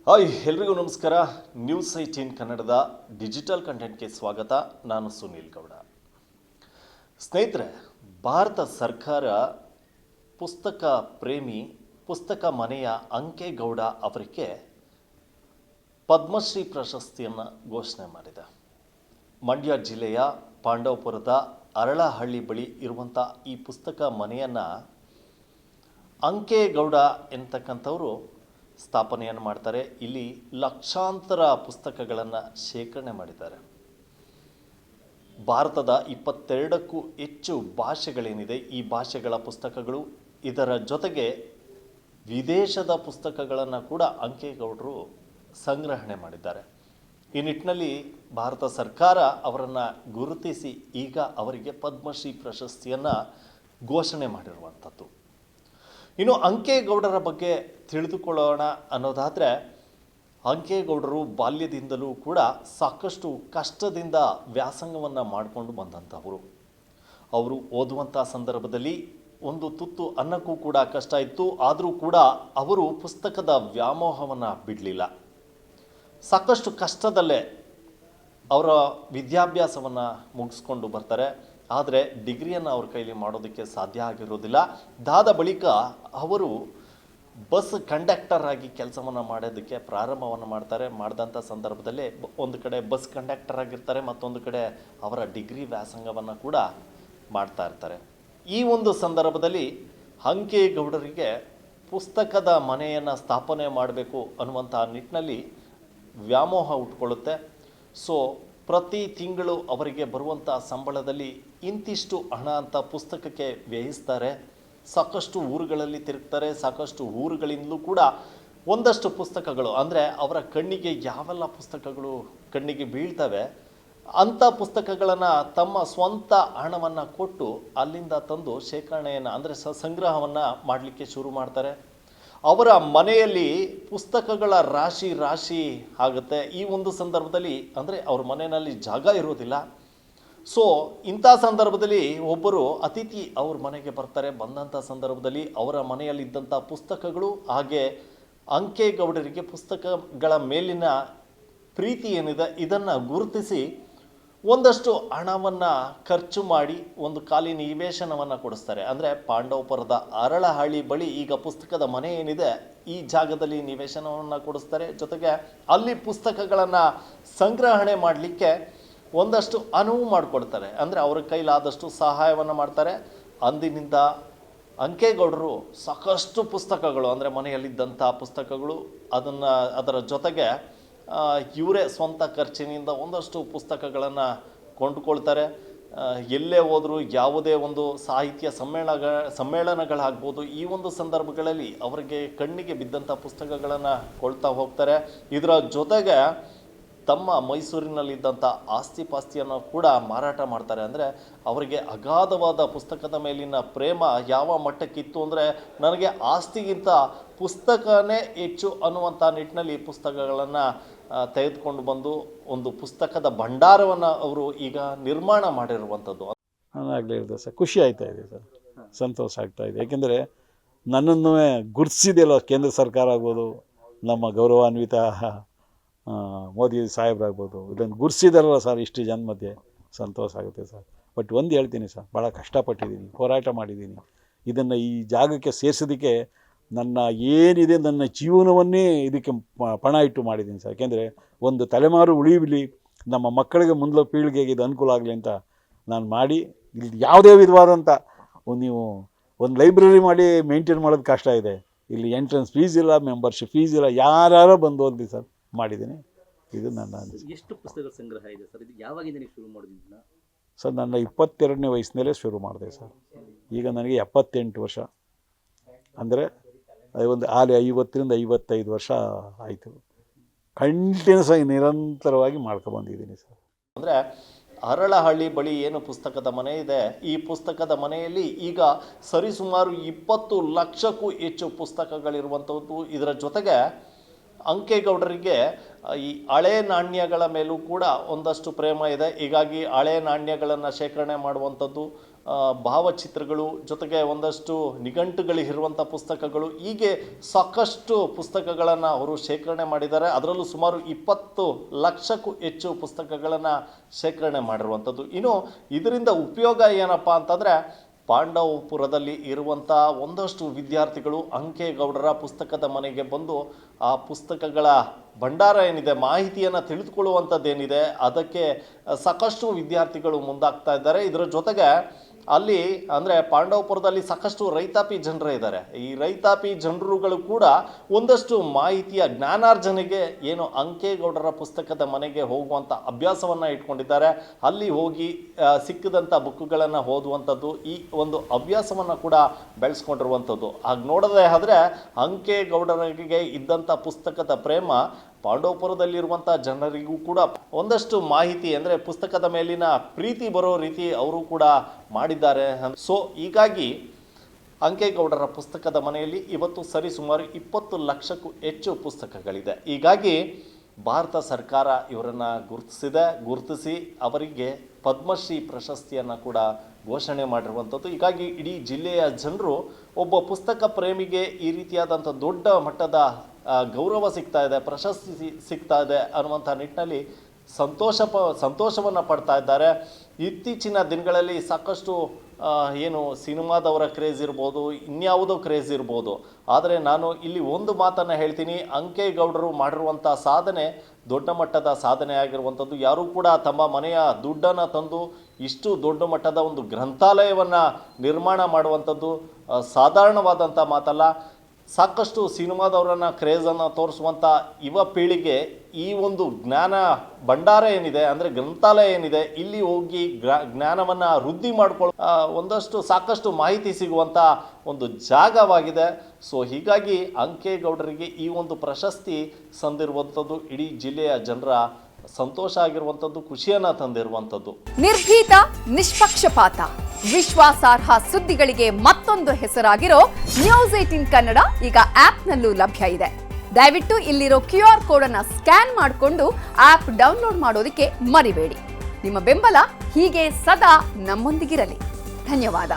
Hi ಎಲ್ರಿಗೂ ನಮಸ್ಕಾರ. News 18 ಕನ್ನಡದ ಡಿಜಿಟಲ್ ಕಂಟೆಂಟ್ಗೆ ಸ್ವಾಗತ. ನಾನು ಸುನೀಲ್ ಗೌಡ. ಸ್ನೇಹಿತರೆ, ಭಾರತ ಸರ್ಕಾರ ಪುಸ್ತಕ ಪ್ರೇಮಿ, ಪುಸ್ತಕ ಮನೆಯ ಅಂಕೇಗೌಡ ಅವರಿಗೆ ಪದ್ಮಶ್ರೀ ಪ್ರಶಸ್ತಿಯನ್ನು ಘೋಷಣೆ ಮಾಡಿದೆ. ಮಂಡ್ಯ ಜಿಲ್ಲೆಯ ಪಾಂಡವಪುರದ ಅರಳಹಳ್ಳಿ ಬಳಿ ಇರುವಂಥ ಈ ಪುಸ್ತಕ ಮನೆಯನ್ನು ಅಂಕೇಗೌಡ ಎಂತಕ್ಕಂಥವರು ಸ್ಥಾಪನೆಯನ್ನು ಮಾಡ್ತಾರೆ. ಇಲ್ಲಿ ಲಕ್ಷಾಂತರ ಪುಸ್ತಕಗಳನ್ನು ಶೇಖರಣೆ ಮಾಡಿದ್ದಾರೆ. ಭಾರತದ 22ಕ್ಕೂ ಹೆಚ್ಚು ಭಾಷೆಗಳೇನಿದೆ, ಈ ಭಾಷೆಗಳ ಪುಸ್ತಕಗಳು, ಇದರ ಜೊತೆಗೆ ವಿದೇಶದ ಪುಸ್ತಕಗಳನ್ನು ಕೂಡ ಅಂಕೇಗೌಡರು ಸಂಗ್ರಹಣೆ ಮಾಡಿದ್ದಾರೆ. ಈ ನಿಟ್ಟಿನಲ್ಲಿ ಭಾರತ ಸರ್ಕಾರ ಅವರನ್ನು ಗುರುತಿಸಿ ಈಗ ಅವರಿಗೆ ಪದ್ಮಶ್ರೀ ಪ್ರಶಸ್ತಿಯನ್ನು ಘೋಷಣೆ ಮಾಡಿರುವಂಥದ್ದು. ಇನ್ನು ಅಂಕೇಗೌಡರ ಬಗ್ಗೆ ತಿಳಿದುಕೊಳ್ಳೋಣ ಅನ್ನೋದಾದರೆ, ಅಂಕೇಗೌಡರು ಬಾಲ್ಯದಿಂದಲೂ ಕೂಡ ಸಾಕಷ್ಟು ಕಷ್ಟದಿಂದ ವ್ಯಾಸಂಗವನ್ನು ಮಾಡಿಕೊಂಡು ಬಂದಂಥವರು. ಅವರು ಓದುವಂಥ ಸಂದರ್ಭದಲ್ಲಿ ಒಂದು ತುತ್ತು ಅನ್ನಕ್ಕೂ ಕೂಡ ಕಷ್ಟ ಇತ್ತು. ಆದರೂ ಕೂಡ ಅವರು ಪುಸ್ತಕದ ವ್ಯಾಮೋಹವನ್ನು ಬಿಡಲಿಲ್ಲ. ಸಾಕಷ್ಟು ಕಷ್ಟದಲ್ಲೇ ಅವರ ವಿದ್ಯಾಭ್ಯಾಸವನ್ನು ಮುಗಿಸ್ಕೊಂಡು ಬರ್ತಾರೆ. ಆದರೆ ಡಿಗ್ರಿಯನ್ನು ಅವ್ರ ಕೈಲಿ ಮಾಡೋದಕ್ಕೆ ಸಾಧ್ಯ ಆಗಿರೋದಿಲ್ಲ. ಅದಾದ ಬಳಿಕ ಅವರು ಬಸ್ ಕಂಡಕ್ಟರ್ ಆಗಿ ಕೆಲಸವನ್ನು ಮಾಡೋದಕ್ಕೆ ಪ್ರಾರಂಭವನ್ನು ಮಾಡ್ತಾರೆ. ಮಾಡಿದಂಥ ಸಂದರ್ಭದಲ್ಲೇ ಒಂದು ಕಡೆ ಬಸ್ ಕಂಡಕ್ಟರ್ ಆಗಿರ್ತಾರೆ, ಮತ್ತೊಂದು ಕಡೆ ಅವರ ಡಿಗ್ರಿ ವ್ಯಾಸಂಗವನ್ನು ಕೂಡ ಮಾಡ್ತಾ ಇರ್ತಾರೆ. ಈ ಒಂದು ಸಂದರ್ಭದಲ್ಲಿ ಅಂಕೇಗೌಡರಿಗೆ ಪುಸ್ತಕದ ಮನೆಯನ್ನು ಸ್ಥಾಪನೆ ಮಾಡಬೇಕು ಅನ್ನುವಂಥ ನಿಟ್ಟಿನಲ್ಲಿ ವ್ಯಾಮೋಹ ಹುಟ್ಕೊಳ್ಳುತ್ತೆ. ಸೊ ಪ್ರತಿ ತಿಂಗಳು ಅವರಿಗೆ ಬರುವಂಥ ಸಂಬಳದಲ್ಲಿ ಇಂತಿಷ್ಟು ಹಣ ಅಂತ ಪುಸ್ತಕಕ್ಕೆ ವ್ಯಯಿಸ್ತಾರೆ. ಸಾಕಷ್ಟು ಊರುಗಳಲ್ಲಿ ತಿರುಗ್ತಾರೆ. ಸಾಕಷ್ಟು ಊರುಗಳಿಂದಲೂ ಕೂಡ ಒಂದಷ್ಟು ಪುಸ್ತಕಗಳು, ಅಂದರೆ ಅವರ ಕಣ್ಣಿಗೆ ಯಾವೆಲ್ಲ ಪುಸ್ತಕಗಳು ಕಣ್ಣಿಗೆ ಬೀಳ್ತವೆ ಅಂಥ ಪುಸ್ತಕಗಳನ್ನು ತಮ್ಮ ಸ್ವಂತ ಹಣವನ್ನು ಕೊಟ್ಟು ಅಲ್ಲಿಂದ ತಂದು ಶೇಖರಣೆಯನ್ನು, ಅಂದರೆ ಸಂಗ್ರಹವನ್ನು ಮಾಡಲಿಕ್ಕೆ ಶುರು ಮಾಡ್ತಾರೆ. ಅವರ ಮನೆಯಲ್ಲಿ ಪುಸ್ತಕಗಳ ರಾಶಿ ರಾಶಿ ಆಗುತ್ತೆ. ಈ ಒಂದು ಸಂದರ್ಭದಲ್ಲಿ ಅಂದರೆ ಅವ್ರ ಮನೆಯಲ್ಲಿ ಜಾಗ ಇರೋದಿಲ್ಲ. ಸೊ ಇಂಥ ಸಂದರ್ಭದಲ್ಲಿ ಒಬ್ಬರು ಅತಿಥಿ ಅವ್ರ ಮನೆಗೆ ಬರ್ತಾರೆ. ಬಂದಂಥ ಸಂದರ್ಭದಲ್ಲಿ ಅವರ ಮನೆಯಲ್ಲಿದ್ದಂಥ ಪುಸ್ತಕಗಳು, ಹಾಗೆ ಅಂಕೇಗೌಡರಿಗೆ ಪುಸ್ತಕಗಳ ಮೇಲಿನ ಪ್ರೀತಿ ಏನಿದೆ ಇದನ್ನು ಗುರುತಿಸಿ ಒಂದಷ್ಟು ಹಣವನ್ನು ಖರ್ಚು ಮಾಡಿ ಒಂದು ಖಾಲಿ ನಿವೇಶನವನ್ನು ಕೊಡಿಸ್ತಾರೆ. ಅಂದರೆ ಪಾಂಡವಪುರದ ಅರಳಹಳ್ಳಿ ಬಳಿ ಈಗ ಪುಸ್ತಕದ ಮನೆ ಏನಿದೆ ಈ ಜಾಗದಲ್ಲಿ ನಿವೇಶನವನ್ನು ಕೊಡಿಸ್ತಾರೆ. ಜೊತೆಗೆ ಅಲ್ಲಿ ಪುಸ್ತಕಗಳನ್ನು ಸಂಗ್ರಹಣೆ ಮಾಡಲಿಕ್ಕೆ ಒಂದಷ್ಟು ಅನುವು ಮಾಡಿಕೊಡ್ತಾರೆ. ಅಂದರೆ ಅವ್ರ ಕೈಲಾದಷ್ಟು ಸಹಾಯವನ್ನು ಮಾಡ್ತಾರೆ. ಅಂದಿನಿಂದ ಅಂಕೇಗೌಡರು ಸಾಕಷ್ಟು ಪುಸ್ತಕಗಳು, ಅಂದರೆ ಮನೆಯಲ್ಲಿದ್ದಂಥ ಪುಸ್ತಕಗಳು, ಅದರ ಜೊತೆಗೆ ಇವರೇ ಸ್ವಂತ ಖರ್ಚಿನಿಂದ ಒಂದಷ್ಟು ಪುಸ್ತಕಗಳನ್ನು ಕೊಂಡುಕೊಳ್ತಾರೆ. ಎಲ್ಲೇ ಹೋದರೂ ಯಾವುದೇ ಒಂದು ಸಾಹಿತ್ಯ ಸಮ್ಮೇಳನಗಳಾಗ್ಬೋದು, ಈ ಒಂದು ಸಂದರ್ಭಗಳಲ್ಲಿ ಅವರಿಗೆ ಕಣ್ಣಿಗೆ ಬಿದ್ದಂಥ ಪುಸ್ತಕಗಳನ್ನು ಕೊಳ್ತಾ ಹೋಗ್ತಾರೆ. ಇದರ ಜೊತೆಗೆ ತಮ್ಮ ಮೈಸೂರಿನಲ್ಲಿದ್ದಂಥ ಆಸ್ತಿ ಪಾಸ್ತಿಯನ್ನು ಕೂಡ ಮಾರಾಟ ಮಾಡ್ತಾರೆ. ಅಂದರೆ ಅವರಿಗೆ ಅಗಾಧವಾದ ಪುಸ್ತಕದ ಮೇಲಿನ ಪ್ರೇಮ ಯಾವ ಮಟ್ಟಕ್ಕಿತ್ತು ಅಂದರೆ, ನನಗೆ ಆಸ್ತಿಗಿಂತ ಪುಸ್ತಕನೇ ಹೆಚ್ಚು ಅನ್ನುವಂಥ ನಿಟ್ಟಿನಲ್ಲಿ ಪುಸ್ತಕಗಳನ್ನು ತೆಗೆದುಕೊಂಡು ಬಂದು ಒಂದು ಪುಸ್ತಕದ ಭಂಡಾರವನ್ನು ಅವರು ಈಗ ನಿರ್ಮಾಣ ಮಾಡಿರುವಂಥದ್ದು. ಆಗಲೇ ಇರ್ತದೆ ಸರ್, ಖುಷಿ ಆಗ್ತಾ ಇದೆ ಸರ್, ಸಂತೋಷ ಆಗ್ತಾ ಇದೆ. ಯಾಕೆಂದರೆ ನನ್ನನ್ನು ಗುರುತಿಸಿದೆಯಲ್ಲ ಕೇಂದ್ರ ಸರ್ಕಾರ ಆಗ್ಬೋದು, ನಮ್ಮ ಗೌರವಾನ್ವಿತ ಮೋದಿ ಸಾಹೇಬ್ರಾಗ್ಬೋದು, ಇದನ್ನು ಗುರುತಿಸಿದಾರಲ್ಲ ಸರ್, ಇಷ್ಟು ಜನ ಮಧ್ಯೆ ಸಂತೋಷ ಆಗುತ್ತೆ ಸರ್. ಬಟ್ ಒಂದು ಹೇಳ್ತೀನಿ ಸರ್, ಭಾಳ ಕಷ್ಟಪಟ್ಟಿದ್ದೀನಿ, ಹೋರಾಟ ಮಾಡಿದ್ದೀನಿ. ಇದನ್ನು ಈ ಜಾಗಕ್ಕೆ ಸೇರಿಸೋದಕ್ಕೆ ನನ್ನ ಏನಿದೆ ನನ್ನ ಜೀವನವನ್ನೇ ಇದಕ್ಕೆ ಪಣ ಇಟ್ಟು ಮಾಡಿದ್ದೀನಿ ಸರ್. ಯಾಕೆಂದರೆ ಒಂದು ತಲೆಮಾರು ಉಳಿಯಲಿ, ನಮ್ಮ ಮಕ್ಕಳಿಗೆ ಮುಂದೆ ಪೀಳಿಗೆಗೆ ಇದು ಅನುಕೂಲ ಆಗಲಿ ಅಂತ ನಾನು ಮಾಡಿ, ಇಲ್ಲಿ ಯಾವುದೇ ವಿಧವಾದಂಥ ನೀವು ಒಂದು ಲೈಬ್ರರಿ ಮಾಡಿ ಮೇಂಟೈನ್ ಮಾಡೋದು ಕಷ್ಟ ಇದೆ. ಇಲ್ಲಿ ಎಂಟ್ರೆನ್ಸ್ ಫೀಸ್ ಇಲ್ಲ, ಮೆಂಬರ್ಶಿಪ್ ಫೀಸ್ ಇಲ್ಲ, ಯಾರು ಬಂದು ಓದಿ ಸರ್ ಮಾಡಿದ್ದೀನಿ. ಇದು ನನ್ನ ಎಷ್ಟು ಪುಸ್ತಕಗಳ ಸಂಗ್ರಹ ಇದೆ ಸರ್? ಇದು ಯಾವಾಗಿಂದ ನೀವು ಶುರು ಮಾಡಿದ್ದೀನ ಸರ್? ನನ್ನ 22ನೇ ವಯಸ್ಸಿನಲ್ಲೇ ಶುರು ಮಾಡಿದೆ ಸರ್. ಈಗ ನನಗೆ 78 ವರ್ಷ, ಅಂದರೆ ಒಂದು 50ರಿಂದ 55 ವರ್ಷ ಆಯಿತು. ಕಂಟಿನ್ಯೂಸ್ ಆಗಿ ನಿರಂತರವಾಗಿ ಮಾಡ್ಕೊಬಂದಿದ್ದೀನಿ ಸರ್. ಅಂದರೆ ಅರಳಹಳ್ಳಿ ಬಳಿ ಏನು ಪುಸ್ತಕದ ಮನೆ ಇದೆ, ಈ ಪುಸ್ತಕದ ಮನೆಯಲ್ಲಿ ಈಗ ಸರಿಸುಮಾರು 20 ಲಕ್ಷಕ್ಕೂ ಹೆಚ್ಚು ಪುಸ್ತಕಗಳಿರುವಂಥದ್ದು. ಇದರ ಜೊತೆಗೆ ಅಂಕೇಗೌಡರಿಗೆ ಈ ಹಳೆ ನಾಣ್ಯಗಳ ಮೇಲೂ ಕೂಡ ಒಂದಷ್ಟು ಪ್ರೇಮ ಇದೆ. ಹೀಗಾಗಿ ಹಳೆ ನಾಣ್ಯಗಳನ್ನು ಶೇಖರಣೆ ಮಾಡುವಂಥದ್ದು, ಭಾವಚಿತ್ರಗಳು, ಜೊತೆಗೆ ಒಂದಷ್ಟು ನಿಘಂಟುಗಳಿರುವಂಥ ಪುಸ್ತಕಗಳು, ಹೀಗೆ ಸಾಕಷ್ಟು ಪುಸ್ತಕಗಳನ್ನು ಅವರು ಶೇಖರಣೆ ಮಾಡಿದ್ದಾರೆ. ಅದರಲ್ಲೂ ಸುಮಾರು 20 ಲಕ್ಷಕ್ಕೂ ಹೆಚ್ಚು ಪುಸ್ತಕಗಳನ್ನು ಶೇಖರಣೆ ಮಾಡಿರುವಂಥದ್ದು. ಇನ್ನು ಇದರಿಂದ ಉಪಯೋಗ ಏನಪ್ಪ ಅಂತಂದರೆ, ಪಾಂಡವಪುರದಲ್ಲಿ ಇರುವಂಥ ಒಂದಷ್ಟು ವಿದ್ಯಾರ್ಥಿಗಳು ಅಂಕೇಗೌಡರ ಪುಸ್ತಕದ ಮನೆಗೆ ಬಂದು ಆ ಪುಸ್ತಕಗಳ ಭಂಡಾರ ಏನಿದೆ, ಮಾಹಿತಿಯನ್ನು ತಿಳಿದುಕೊಳ್ಳುವಂಥದ್ದೇನಿದೆ, ಅದಕ್ಕೆ ಸಾಕಷ್ಟು ವಿದ್ಯಾರ್ಥಿಗಳು ಮುಂದಾಗ್ತಾ ಇದ್ದಾರೆ. ಇದರ ಜೊತೆಗೆ ಅಲ್ಲಿ ಅಂದರೆ ಪಾಂಡವಪುರದಲ್ಲಿ ಸಾಕಷ್ಟು ರೈತಾಪಿ ಜನರೇ ಇದ್ದಾರೆ. ಈ ರೈತಾಪಿ ಜನರುಗಳು ಕೂಡ ಒಂದಷ್ಟು ಮಾಹಿತಿಯ ಜ್ಞಾನಾರ್ಜನೆಗೆ ಏನು ಅಂಕೇಗೌಡರ ಪುಸ್ತಕದ ಮನೆಗೆ ಹೋಗುವಂಥ ಅಭ್ಯಾಸವನ್ನು ಇಟ್ಕೊಂಡಿದ್ದಾರೆ. ಅಲ್ಲಿ ಹೋಗಿ ಸಿಕ್ಕಿದಂಥ ಬುಕ್ಗಳನ್ನು ಓದುವಂಥದ್ದು, ಈ ಒಂದು ಹವ್ಯಾಸವನ್ನು ಕೂಡ ಬೆಳೆಸ್ಕೊಂಡಿರುವಂಥದ್ದು. ಹಾಗೆ ನೋಡೋದೇ ಆದರೆ ಅಂಕೇಗೌಡರಿಗೆ ಇದ್ದಂಥ ಪುಸ್ತಕದ ಪ್ರೇಮ ಪಾಂಡವಪುರದಲ್ಲಿರುವಂಥ ಜನರಿಗೂ ಕೂಡ ಒಂದಷ್ಟು ಮಾಹಿತಿ ಅಂದರೆ ಪುಸ್ತಕದ ಮೇಲಿನ ಪ್ರೀತಿ ಬರೋ ರೀತಿ ಅವರು ಕೂಡ ಮಾಡಿದ್ದಾರೆ. ಸೊ ಹೀಗಾಗಿ ಅಂಕೇಗೌಡರ ಪುಸ್ತಕದ ಮನೆಯಲ್ಲಿ ಇವತ್ತು ಸರಿಸುಮಾರು 20 ಲಕ್ಷಕ್ಕೂ ಹೆಚ್ಚು ಪುಸ್ತಕಗಳಿದೆ. ಹೀಗಾಗಿ ಭಾರತ ಸರ್ಕಾರ ಇವರನ್ನು ಗುರುತಿಸಿ ಅವರಿಗೆ ಪದ್ಮಶ್ರೀ ಪ್ರಶಸ್ತಿಯನ್ನು ಕೂಡ ಘೋಷಣೆ ಮಾಡಿರುವಂಥದ್ದು. ಹೀಗಾಗಿ ಇಡೀ ಜಿಲ್ಲೆಯ ಜನರು ಒಬ್ಬ ಪುಸ್ತಕ ಪ್ರೇಮಿಗೆ ಈ ರೀತಿಯಾದಂಥ ದೊಡ್ಡ ಮಟ್ಟದ ಗೌರವ ಸಿಗ್ತಾ ಇದೆ, ಪ್ರಶಸ್ತಿ ಸಿಗ್ತಾ ಇದೆ ಅನ್ನುವಂಥ ನಿಟ್ಟಿನಲ್ಲಿ ಸಂತೋಷವನ್ನು ಪಡ್ತಾ ಇದ್ದಾರೆ. ಇತ್ತೀಚಿನ ದಿನಗಳಲ್ಲಿ ಸಾಕಷ್ಟು ಏನು ಸಿನಿಮಾದವರ ಕ್ರೇಜ್ ಇರ್ಬೋದು, ಇನ್ಯಾವುದೋ ಕ್ರೇಜ್ ಇರ್ಬೋದು, ಆದರೆ ನಾನು ಇಲ್ಲಿ ಒಂದು ಮಾತನ್ನು ಹೇಳ್ತೀನಿ, ಅಂಕೇಗೌಡರು ಮಾಡಿರುವಂಥ ಸಾಧನೆ ದೊಡ್ಡ ಮಟ್ಟದ ಸಾಧನೆ ಆಗಿರುವಂಥದ್ದು. ಯಾರೂ ಕೂಡ ತಮ್ಮ ಮನೆಯ ದುಡ್ಡನ್ನು ತಂದು ಇಷ್ಟು ದೊಡ್ಡ ಮಟ್ಟದ ಒಂದು ಗ್ರಂಥಾಲಯವನ್ನು ನಿರ್ಮಾಣ ಮಾಡುವಂಥದ್ದು ಸಾಧಾರಣವಾದಂಥ ಮಾತಲ್ಲ. ಸಾಕಷ್ಟು ಸಿನಿಮಾದವರನ್ನು ಕ್ರೇಜನ್ನು ತೋರಿಸುವಂಥ ಯುವ ಪೀಳಿಗೆ ಈ ಒಂದು ಜ್ಞಾನ ಭಂಡಾರ ಏನಿದೆ ಅಂದರೆ ಗ್ರಂಥಾಲಯ ಏನಿದೆ, ಇಲ್ಲಿ ಹೋಗಿ ಜ್ಞಾನವನ್ನು ವೃದ್ಧಿ ಒಂದಷ್ಟು ಸಾಕಷ್ಟು ಮಾಹಿತಿ ಸಿಗುವಂಥ ಒಂದು ಜಾಗವಾಗಿದೆ. ಸೊ ಹೀಗಾಗಿ ಅಂಕೇಗೌಡರಿಗೆ ಈ ಒಂದು ಪ್ರಶಸ್ತಿ ಸಂದಿರುವಂಥದ್ದು ಇಡೀ ಜಿಲ್ಲೆಯ ಜನರ ಸಂತೋಷ ಆಗಿರುವಂಥದ್ದು, ಖುಷಿಯನ್ನು ತಂದಿರುವಂಥದ್ದು. ನಿರ್ಭೀತ, ನಿಷ್ಪಕ್ಷಪಾತ, ವಿಶ್ವಾಸಾರ್ಹ ಸುದ್ದಿಗಳಿಗೆ ಮತ್ತೊಂದು ಹೆಸರಾಗಿರೋ ನ್ಯೂಸ್ 18 ಕನ್ನಡ ಈಗ ಆಪ್ನಲ್ಲೂ ಲಭ್ಯ ಇದೆ. ದಯವಿಟ್ಟು ಇಲ್ಲಿರೋ QR ಕೋಡ್ ಅನ್ನು ಸ್ಕ್ಯಾನ್ ಮಾಡಿಕೊಂಡು ಆಪ್ ಡೌನ್ಲೋಡ್ ಮಾಡೋದಕ್ಕೆ ಮರಿಬೇಡಿ. ನಿಮ್ಮ ಬೆಂಬಲ ಹೀಗೆ ಸದಾ ನಮ್ಮೊಂದಿಗಿರಲಿ. ಧನ್ಯವಾದ.